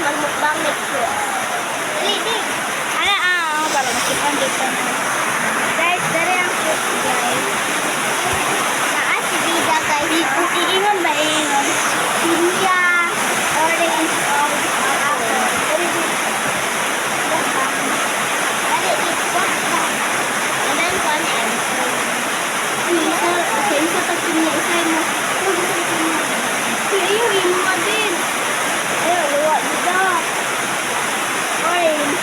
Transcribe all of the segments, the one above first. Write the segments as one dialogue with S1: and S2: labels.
S1: magmukbang next week. Dili. Ano, para masipan dito. Guys, dari ang food, guys. Naas si Vida, guys. Iingon ba iingon? India, orange, apple. Dari, ikot ka. And then, content. Isa pa siya, isa mo. Kaya yung imo din. Ayun, luwa dito. Orange.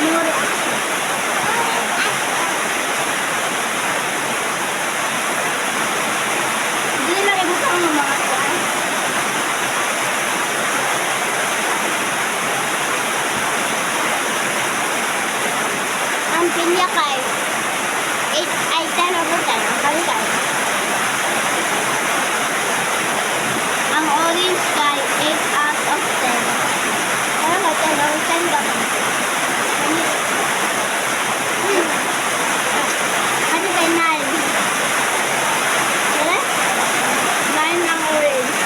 S1: Yung reaction. Hindi lang ibutang ng mga kuwan. Ang pinya kay 8 ay 10 over 10. Ang kalitan. Ang orange kay 8 out of 10. Ano ba 10 over 10 ba? Ano ba 9? Wala? 9 ang orange.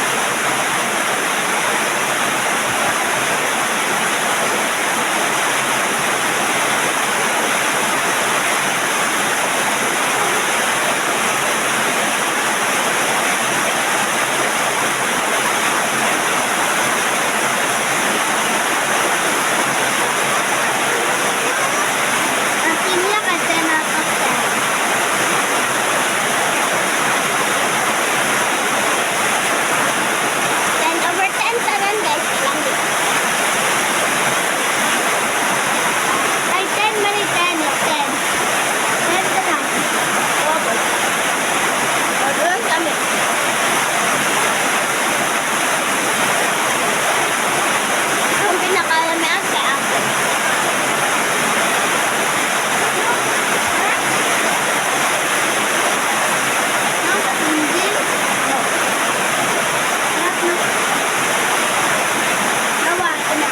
S1: Ang pinya kay 10 out of 10. Ten over 10 tanan guys, lang din. Ay, 10 mali 10, 10. 10 tanan. Opo. Opo, kami. Ang pinakalamang kay Apple. Hindi. No. Nawa, na.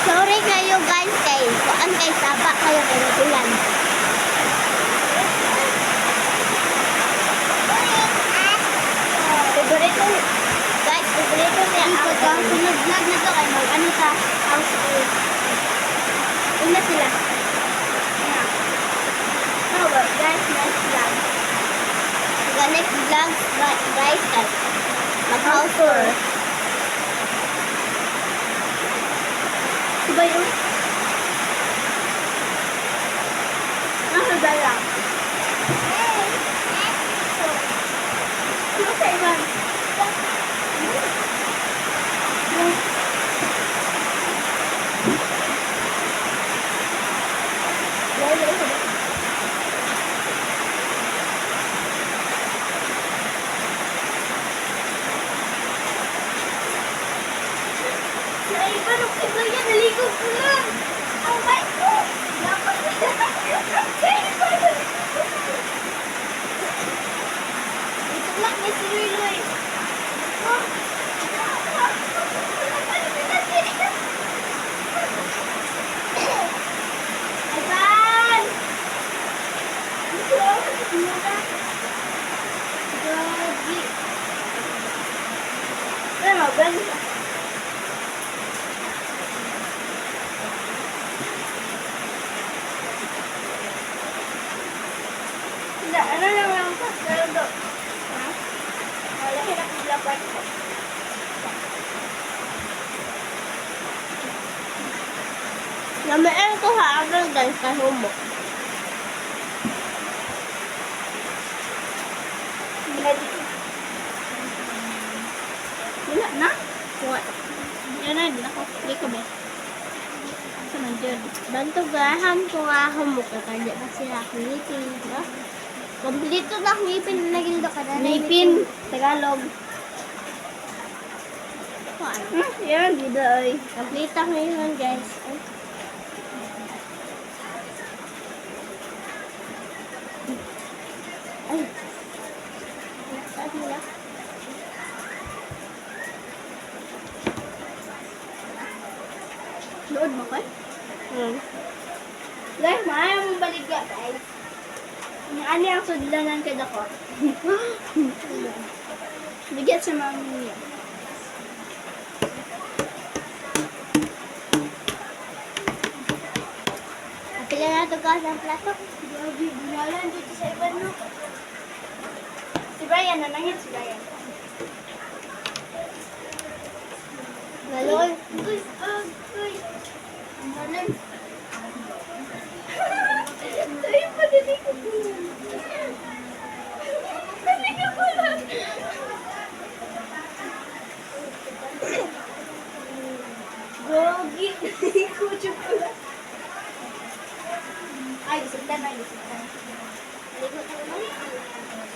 S1: Sorry kayo guys kay kuan kay saba kayo kay natulan. Favorito guys, favorito niya ako to. Sunod vlog na to kay mag ano sa house tour. Una sila. Yeah. So guys, next vlog. The next vlog guys kay mag house tour. Diba yun? Nasa dala. Ano sa iban? Sa iban, ang iba yan, naligo ko lang. Oh my God! Dapat ito lang, may siluloy. Ivan! Gagi. Ano, gagi. Ano lang lang pa? Pero do. Ha? Wala kinakilapad ko. Namaan ko haagay guys sa humok. Wala na? Wala. Yan na, hindi ako. Hindi ko ba? Saan nandiyan? Banto gaham ko nga humok na kanya na siya ngipin. No? Kompleto na ngipin na nagildo ka na. Ngipin. Tagalog. Yan, gida ay. Kompleto ngayon guys. Ay. Saan nila? Load mo ka? Guys, maayaw mong baligya, guys. Ano ang sudlanan ka dako? Bigyan sa mami niya. Pila na ito ka sa plato? Grabe, binalan dito sa iban, no? Si Brian, nanangit si Brian. Laloy. Uy, uy. Ang galing. Tayo pa din ko. Hindi ka pala. Gogi. Ko chocolate. Ay, gisugtan na, gisugtan. Ligo ko naman.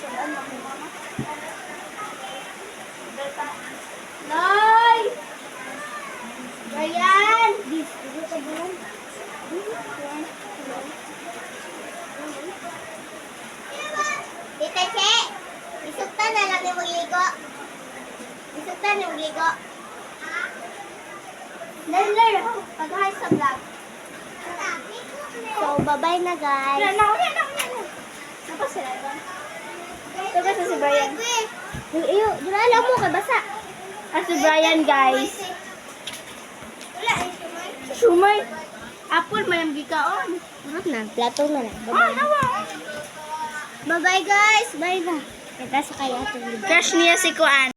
S1: Saan mo ako, mama? Nay! Brian! Ligo ka ba lang? Tita Che! Isugtan na lang yung magligo. Isugtan yung magligo. Later, pag-hi sa vlog. So, bye-bye na, guys. Tapos sila doon. Tapos si Brian. Iyo, dinala mo kay basa. Si Brian, guys. Wala ay sumay. Apple may ang gikaon. Harap na, plato na lang. Bye-bye, guys. Bye-bye. Kita sa kaya. Crush niya si Kuan.